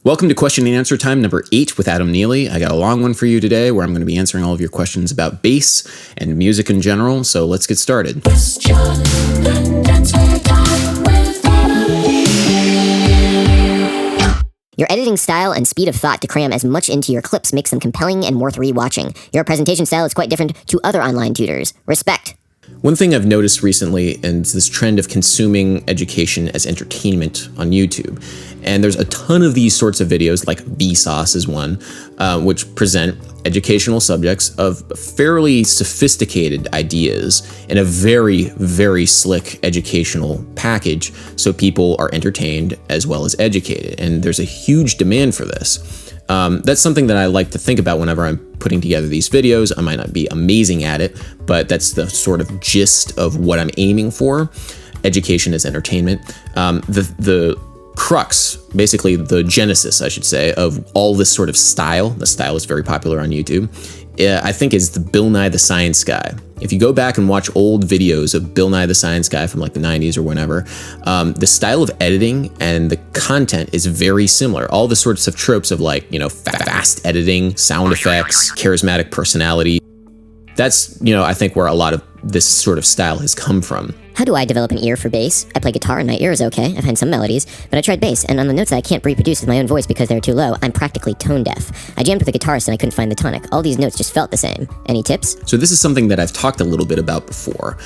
Welcome to question and answer time number 8 with Adam Neely. I got a long one for you today where I'm going to be answering all of your questions about bass and music in general, so let's get started. Question and answer time with Adam. Your editing style and speed of thought to cram as much into your clips makes them compelling and worth rewatching. Your presentation style is quite different to other online tutors. Respect. One thing I've noticed recently is this trend of consuming education as entertainment on YouTube. And there's a ton of these sorts of videos, like Vsauce is one, which present educational subjects of fairly sophisticated ideas in a very, very slick educational package, so people are entertained as well as educated. And there's a huge demand for this. That's something that I like to think about whenever I'm putting together these videos. I might not be amazing at it, but that's the sort of gist of what I'm aiming for. Education as entertainment. The crux, basically the genesis, I should say, of all this sort of style, the style is very popular on YouTube, I think is the Bill Nye the Science Guy. If you go back and watch old videos of Bill Nye the Science Guy from like the 90s or whenever, the style of editing and the content is very similar. All the sorts of tropes of like, fast editing, sound effects, charismatic personality. That's, I think where a lot of this sort of style has come from. How do I develop an ear for bass? I play guitar and my ear is okay. I find some melodies, but I tried bass, and on the notes that I can't reproduce with my own voice because they're too low, I'm practically tone deaf. I jammed with a guitarist and I couldn't find the tonic. All these notes just felt the same. Any tips? So this is something that I've talked a little bit about before.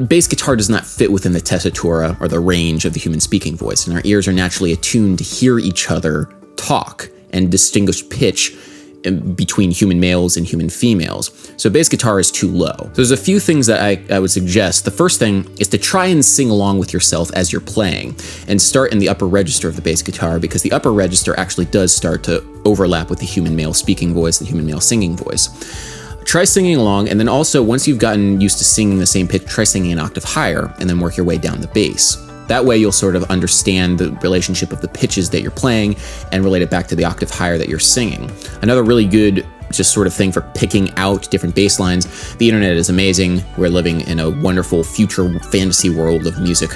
Bass guitar does not fit within the tessitura or the range of the human speaking voice, and our ears are naturally attuned to hear each other talk and distinguish pitch between human males and human females. So bass guitar is too low. So there's a few things that I would suggest. The first thing is to try and sing along with yourself as you're playing and start in the upper register of the bass guitar, because the upper register actually does start to overlap with the human male speaking voice, the human male singing voice. Try singing along, and then also once you've gotten used to singing the same pitch, try singing an octave higher and then work your way down the bass. That way you'll sort of understand the relationship of the pitches that you're playing and relate it back to the octave higher that you're singing. Another really good just sort of thing for picking out different bass lines. The internet is amazing. We're living in a wonderful future fantasy world of music.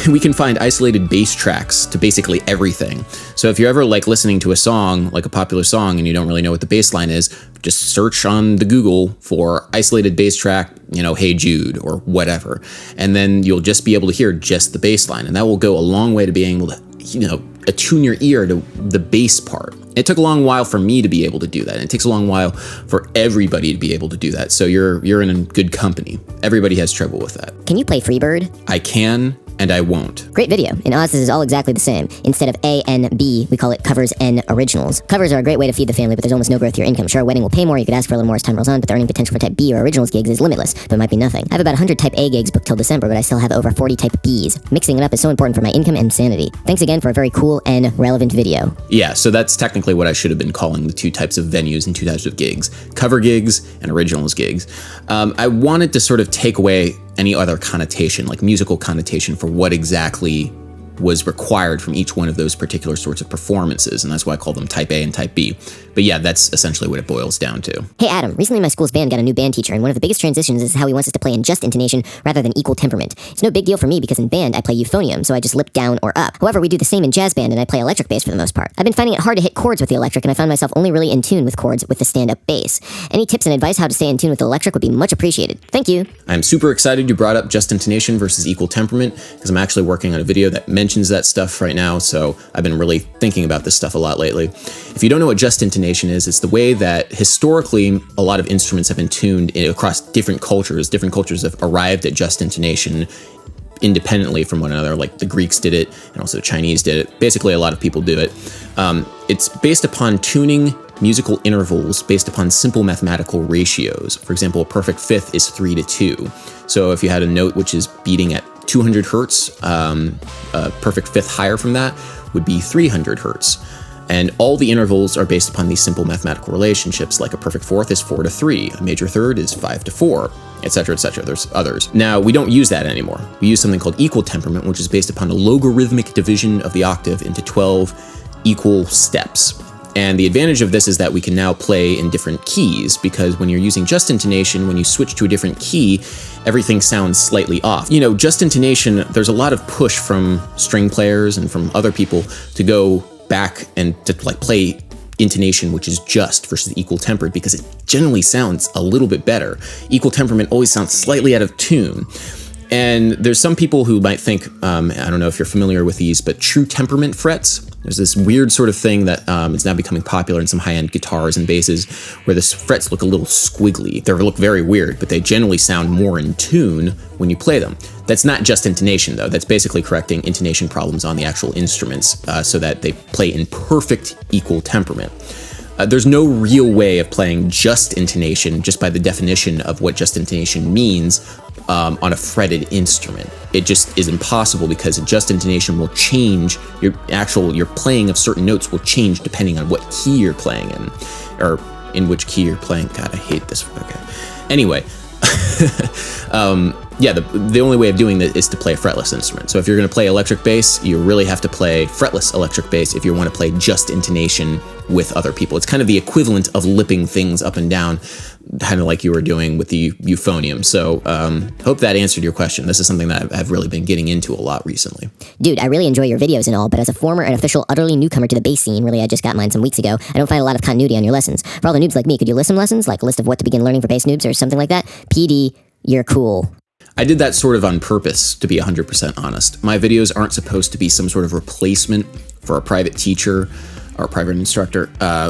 We can find isolated bass tracks to basically everything. So if you're ever like listening to a song, like a popular song, and you don't really know what the bass line is, just search on the Google for isolated bass track, Hey Jude or whatever. And then you'll just be able to hear just the bass line. And that will go a long way to being able to, attune your ear to the bass part. It took a long while for me to be able to do that. And it takes a long while for everybody to be able to do that. So you're in good company. Everybody has trouble with that. Can you play Freebird? I can, and I won't. Great video. In Oz, this is all exactly the same. Instead of A, N, B, we call it covers and originals. Covers are a great way to feed the family, but there's almost no growth to your income. Sure, a wedding will pay more, you could ask for a little more as time rolls on, but the earning potential for type B or originals gigs is limitless, but it might be nothing. I have about 100 type A gigs booked till December, but I still have over 40 type Bs. Mixing it up is so important for my income and sanity. Thanks again for a very cool and relevant video. Yeah, so that's technically what I should have been calling the two types of venues and two types of gigs. Cover gigs and originals gigs. I wanted to sort of take away any other connotation, like musical connotation, for what exactly was required from each one of those particular sorts of performances, and that's why I call them type A and type B. But yeah, that's essentially what it boils down to. Hey Adam, recently my school's band got a new band teacher, and one of the biggest transitions is how he wants us to play in just intonation rather than equal temperament. It's no big deal for me because in band I play euphonium, so I just lip down or up. However, we do the same in jazz band and I play electric bass for the most part. I've been finding it hard to hit chords with the electric, and I found myself only really in tune with chords with the stand-up bass. Any tips and advice how to stay in tune with the electric would be much appreciated. Thank you. I'm super excited you brought up just intonation versus equal temperament, because I'm actually working on a video that mentions that stuff right now, so I've been really thinking about this stuff a lot lately. If you don't know what just intonation is, it's the way that historically a lot of instruments have been tuned across different cultures. Different cultures have arrived at just intonation independently from one another, like the Greeks did it, and also the Chinese did it. Basically, a lot of people do it. It's based upon tuning musical intervals based upon simple mathematical ratios. For example, a perfect fifth is 3-2. So if you had a note which is beating at 200 hertz, a perfect fifth higher from that would be 300 hertz. And all the intervals are based upon these simple mathematical relationships, like a perfect fourth is 4-3, a major third is 5-4, etc., etc. There's others. Now, we don't use that anymore. We use something called equal temperament, which is based upon a logarithmic division of the octave into 12 equal steps. And the advantage of this is that we can now play in different keys, because when you're using just intonation, when you switch to a different key, everything sounds slightly off. You know, just intonation, there's a lot of push from string players and from other people to go back and to like play intonation, which is just versus equal tempered, because it generally sounds a little bit better. Equal temperament always sounds slightly out of tune. And there's some people who might think, I don't know if you're familiar with these, but true temperament frets. There's this weird sort of thing that is now becoming popular in some high-end guitars and basses, where the frets look a little squiggly. They look very weird, but they generally sound more in tune when you play them. That's not just intonation, though. That's basically correcting intonation problems on the actual instruments so that they play in perfect equal temperament. There's no real way of playing just intonation, just by the definition of what just intonation means, on a fretted instrument. It just is impossible, because just intonation will change. Your playing of certain notes will change depending on what key you're playing in, or in which key you're playing. God, I hate this. Okay. Anyway, the only way of doing that is to play a fretless instrument. So if you're going to play electric bass, you really have to play fretless electric bass if you want to play just intonation with other people. It's kind of the equivalent of lipping things up and down, kind of like you were doing with the euphonium. So hope that answered your question. This is something that I've really been getting into a lot recently. Dude, I really enjoy your videos and all, but as a former and official utterly newcomer to the bass scene, really I just got mine some weeks ago, I don't find a lot of continuity on your lessons. For all the noobs like me, could you list some lessons, like a list of what to begin learning for bass noobs or something like that? PD, you're cool. I did that sort of on purpose, to be 100% honest. My videos aren't supposed to be some sort of replacement for a private teacher or private instructor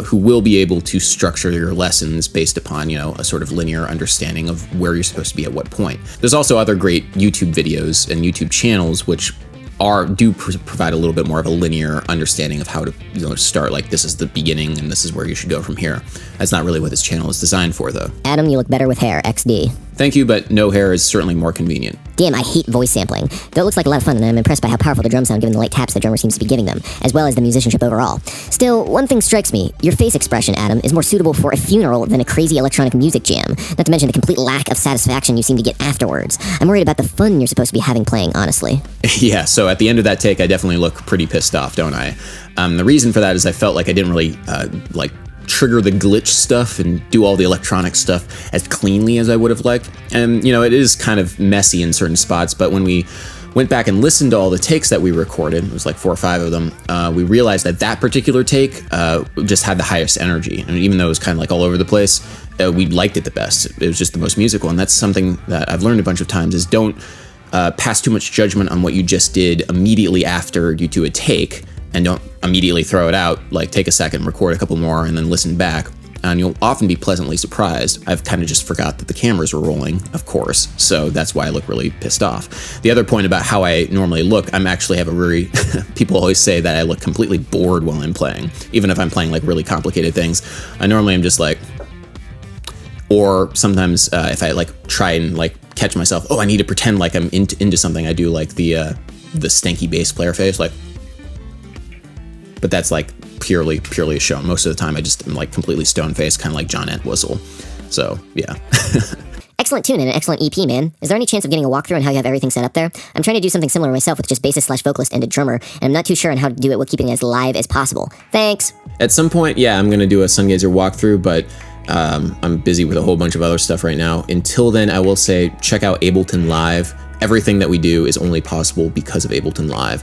who will be able to structure your lessons based upon, a sort of linear understanding of where you're supposed to be at what point. There's also other great YouTube videos and YouTube channels which provide a little bit more of a linear understanding of how to start, like this is the beginning and this is where you should go from here. That's not really what this channel is designed for, though. Adam, you look better with hair, XD. Thank you, but no hair is certainly more convenient. Damn, I hate voice sampling. Though it looks like a lot of fun, and I'm impressed by how powerful the drum sound given the light taps the drummer seems to be giving them, as well as the musicianship overall. Still, one thing strikes me. Your face expression, Adam, is more suitable for a funeral than a crazy electronic music jam. Not to mention the complete lack of satisfaction you seem to get afterwards. I'm worried about the fun you're supposed to be having playing, honestly. Yeah, so at the end of that take, I definitely look pretty pissed off, don't I? The reason for that is I felt like I didn't really, trigger the glitch stuff and do all the electronic stuff as cleanly as I would have liked. And, it is kind of messy in certain spots, but when we went back and listened to all the takes that we recorded, it was like 4 or 5 of them, we realized that particular take just had the highest energy. And even though it was kind of like all over the place, we liked it the best. It was just the most musical. And that's something that I've learned a bunch of times is don't pass too much judgment on what you just did immediately after you do a take, and don't immediately throw it out. Like, take a second, record a couple more, and then listen back. And you'll often be pleasantly surprised. I've kind of just forgot that the cameras were rolling, of course, so that's why I look really pissed off. The other point about how I normally look, I'm actually have a very, people always say that I look completely bored while I'm playing, even if I'm playing like really complicated things. I normally am just like, or sometimes if I like try and like catch myself, I need to pretend like I'm into something, I do like the stanky bass player face, like, but that's like purely a show. Most of the time I just am like completely stone-faced, kind of like John Entwistle. So, yeah. Excellent tune and an excellent EP, man. Is there any chance of getting a walkthrough on how you have everything set up there? I'm trying to do something similar myself with just bassist/vocalist and a drummer, and I'm not too sure on how to do it while keeping it as live as possible. Thanks! At some point, yeah, I'm going to do a Sungazer walkthrough, but I'm busy with a whole bunch of other stuff right now. Until then, I will say, check out Ableton Live. Everything that we do is only possible because of Ableton Live.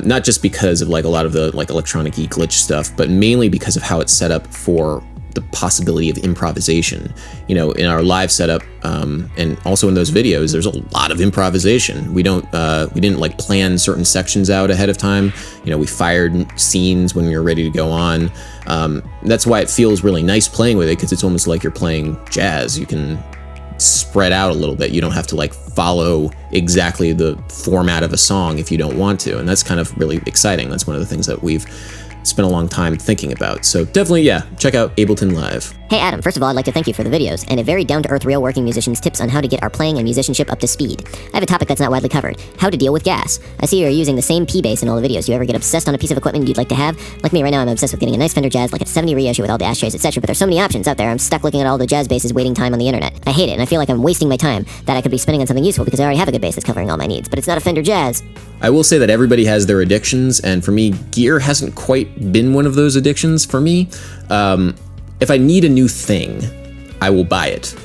Not just because of like a lot of the like electronic-y glitch stuff, but mainly because of how it's set up for the possibility of improvisation. In our live setup, and also in those videos, there's a lot of improvisation. We didn't like plan certain sections out ahead of time. We fired scenes when we were ready to go on. That's why it feels really nice playing with it, because it's almost like you're playing jazz. You can spread out a little bit. You don't have to like follow exactly the format of a song if you don't want to, and that's kind of really exciting. That's one of the things that we've spent a long time thinking about. So definitely, yeah, check out Ableton Live. Hey Adam, first of all, I'd like to thank you for the videos, and a very down-to-earth real working musician's tips on how to get our playing and musicianship up to speed. I have a topic that's not widely covered: how to deal with gas. I see you're using the same P bass in all the videos. Do you ever get obsessed on a piece of equipment you'd like to have? Like me right now, I'm obsessed with getting a nice Fender Jazz, like a 70 reissue with all the ashtrays, etc. But there's so many options out there, I'm stuck looking at all the jazz basses waiting time on the internet. I hate it, and I feel like I'm wasting my time that I could be spending on something useful because I already have a good bass that's covering all my needs, but it's not a Fender Jazz. I will say that everybody has their addictions, and for me, gear hasn't quite been one of those addictions for me. If I need a new thing, I will buy it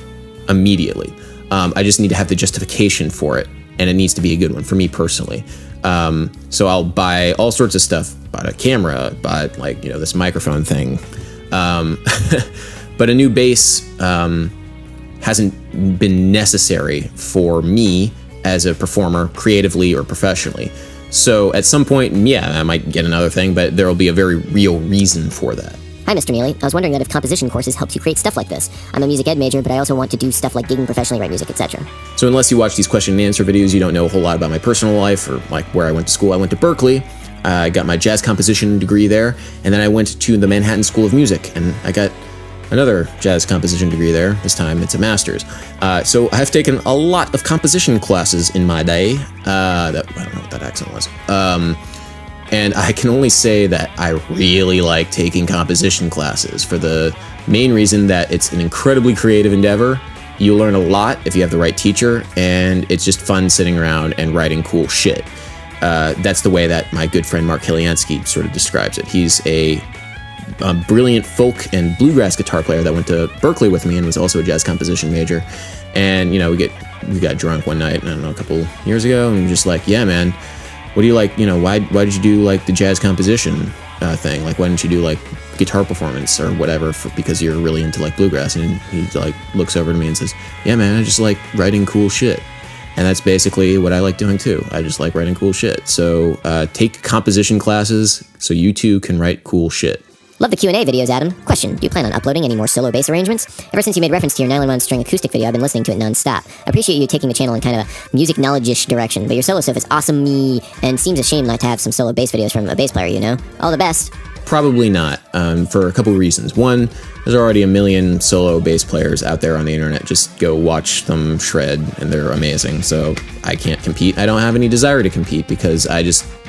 immediately. I just need to have the justification for it, and it needs to be a good one for me personally. So I'll buy all sorts of stuff, bought a camera, bought like, this microphone thing. But a new bass hasn't been necessary for me as a performer, creatively or professionally. So at some point, yeah, I might get another thing, but there will be a very real reason for that. Hi, Mr. Neely. I was wondering that if composition courses helped you create stuff like this. I'm a music ed major, but I also want to do stuff like gigging professionally, write music, etc. So unless you watch these question and answer videos, you don't know a whole lot about my personal life or like where I went to school. I went to Berkeley. I got my jazz composition degree there, and then I went to the Manhattan School of Music, and I got another jazz composition degree there. This time it's a master's. So I've taken a lot of composition classes in my day. I don't know what that accent was. And I can only say that I really like taking composition classes for the main reason that it's an incredibly creative endeavor. You learn a lot if you have the right teacher, and it's just fun sitting around and writing cool shit. That's the way that my good friend Mark Heliansky sort of describes it. He's a brilliant folk and bluegrass guitar player that went to Berkeley with me and was also a jazz composition major. And, we got drunk one night, I don't know, a couple years ago, and just like, yeah, man, what do you like, why did you do like the jazz composition thing? Like, why didn't you do like guitar performance or whatever because you're really into like bluegrass? And he like looks over to me and says, yeah, man, I just like writing cool shit. And that's basically what I like doing too. I just like writing cool shit. So take composition classes so you too can write cool shit. Love the Q&A videos, Adam. Question, do you plan on uploading any more solo bass arrangements? Ever since you made reference to your nylon string acoustic video, I've been listening to it non-stop. I appreciate you taking the channel in kind of a music knowledge-ish direction, but your solo stuff is awesome-y, and seems a shame not to have some solo bass videos from a bass player, All the best. Probably not, for a couple of reasons. One, there's already a million solo bass players out there on the internet. Just go watch them shred, and they're amazing. So I can't compete. I don't have any desire to compete because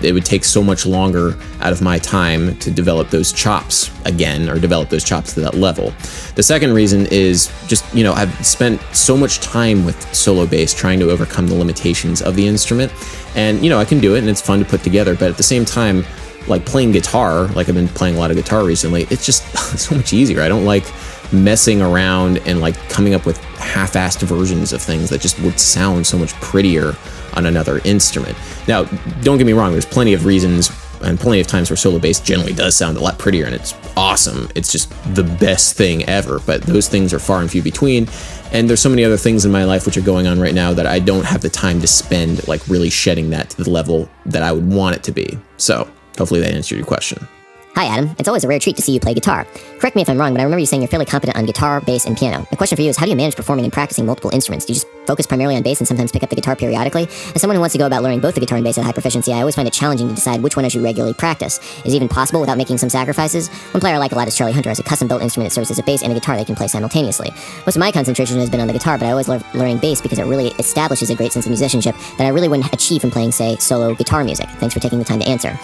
it would take so much longer out of my time to develop those chops again, or develop those chops to that level. The second reason is just, I've spent so much time with solo bass trying to overcome the limitations of the instrument. And, I can do it, and it's fun to put together, but at the same time, like playing guitar, like I've been playing a lot of guitar recently, it's just so much easier. I don't like messing around and like coming up with half-assed versions of things that just would sound so much prettier on another instrument. Now, don't get me wrong, there's plenty of reasons and plenty of times where solo bass generally does sound a lot prettier, and it's awesome. It's just the best thing ever, but those things are far and few between. And there's so many other things in my life which are going on right now that I don't have the time to spend like really shedding that to the level that I would want it to be. So hopefully that answered your question. Hi, Adam. It's always a rare treat to see you play guitar. Correct me if I'm wrong, but I remember you saying you're fairly competent on guitar, bass, and piano. My question for you is, how do you manage performing and practicing multiple instruments? Do you just focus primarily on bass and sometimes pick up the guitar periodically? As someone who wants to go about learning both the guitar and bass at high proficiency, I always find it challenging to decide which one I should regularly practice. Is it even possible without making some sacrifices? One player I like a lot is Charlie Hunter. Has a custom-built instrument that serves as a bass and a guitar they can play simultaneously. Most of my concentration has been on the guitar, but I always love learning bass because it really establishes a great sense of musicianship that I really wouldn't achieve from playing, say, solo guitar music. Thanks for taking the time to answer.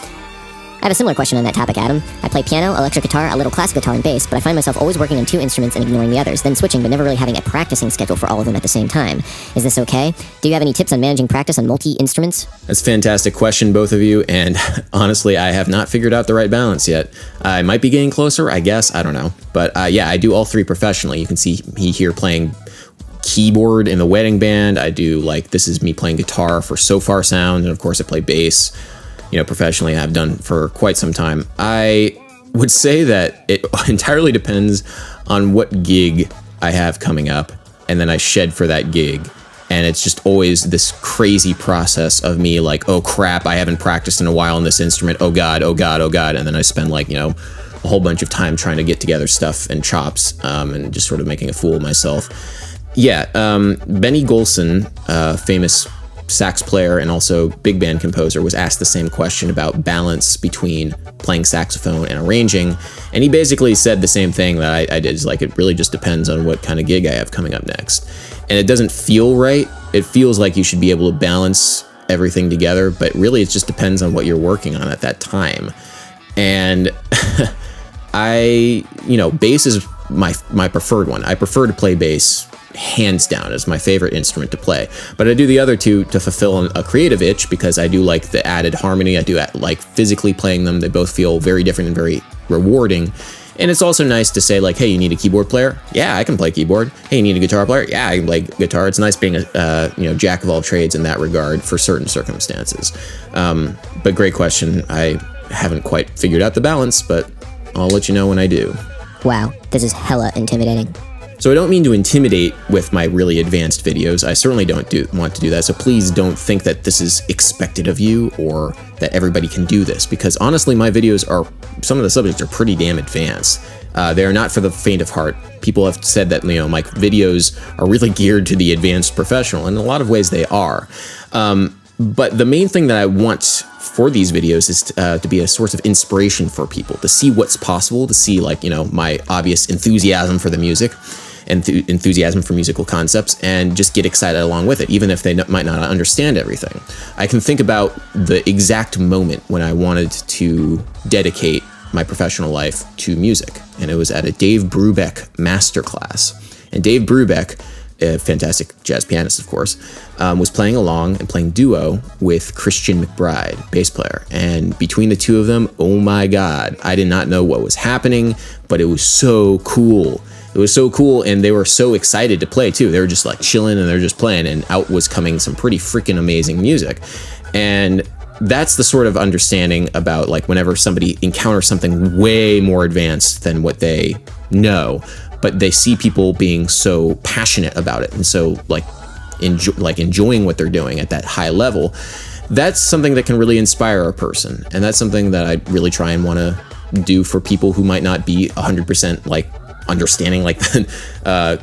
I have a similar question on that topic, Adam. I play piano, electric guitar, a little classic guitar, and bass, but I find myself always working on two instruments and ignoring the others, then switching, but never really having a practicing schedule for all of them at the same time. Is this okay? Do you have any tips on managing practice on multi-instruments? That's a fantastic question, both of you, and honestly, I have not figured out the right balance yet. I might be getting closer, I guess, I don't know. But yeah, I do all three professionally. You can see me here playing keyboard in the wedding band. I do, this is me playing guitar for So Far Sound, and of course I play bass. Professionally, I've done for quite some time. I would say that it entirely depends on what gig I have coming up, and then I shed for that gig. And it's just always this crazy process of me like, oh crap, I haven't practiced in a while on this instrument. Oh God, oh God, oh God. And then I spend a whole bunch of time trying to get together stuff and chops, and just sort of making a fool of myself. Yeah, Benny Golson, famous sax player and also big band composer, was asked the same question about balance between playing saxophone and arranging, and he basically said the same thing that I did. Is it really just depends on what kind of gig I have coming up next, and it doesn't feel right. It feels like you should be able to balance everything together, but really it just depends on what you're working on at that time. And bass is my preferred one. I prefer to play bass hands down as my favorite instrument to play, but I do the other two to fulfill a creative itch because I do like the added harmony. I do like physically playing them. They both feel very different and very rewarding, And it's also nice to say like, hey, you need a keyboard player? Yeah, I can play keyboard. Hey, you need a guitar player? Yeah, I can play guitar. It's nice being a jack of all trades in that regard for certain circumstances. But great question. I haven't quite figured out the balance, but I'll let you know when I do. Wow, this is hella intimidating. So I don't mean to intimidate with my really advanced videos. I certainly don't want to do that. So please don't think that this is expected of you or that everybody can do this, because honestly, my videos some of the subjects are pretty damn advanced. They are not for the faint of heart. People have said that, my videos are really geared to the advanced professional, and in a lot of ways they are. But the main thing that I want for these videos is to be a source of inspiration for people, to see what's possible, to see my obvious enthusiasm for the music, enthusiasm for musical concepts, and just get excited along with it, even if they might not understand everything. I can think about the exact moment when I wanted to dedicate my professional life to music, and it was at a Dave Brubeck masterclass. And Dave Brubeck, a fantastic jazz pianist, of course, was playing along and playing duo with Christian McBride, bass player. And between the two of them, oh my God, I did not know what was happening, but it was so cool. It was so cool, and they were so excited to play too. They were just like chilling and they're just playing, and out was coming some pretty freaking amazing music. And that's the sort of understanding about like whenever somebody encounters something way more advanced than what they know, but they see people being so passionate about it and so enjoying what they're doing at that high level. That's something that can really inspire a person, and that's something that I really try and want to do for people who might not be 100% like understanding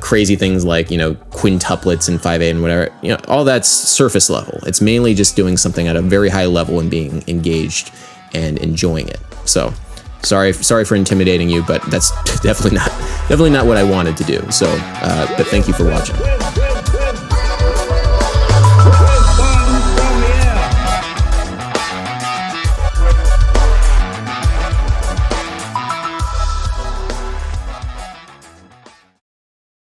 crazy things like quintuplets and 5/8 and whatever. All that's surface level. It's mainly just doing something at a very high level and being engaged and enjoying it. So sorry for intimidating you, but that's definitely not what I wanted to do. So but thank you for watching.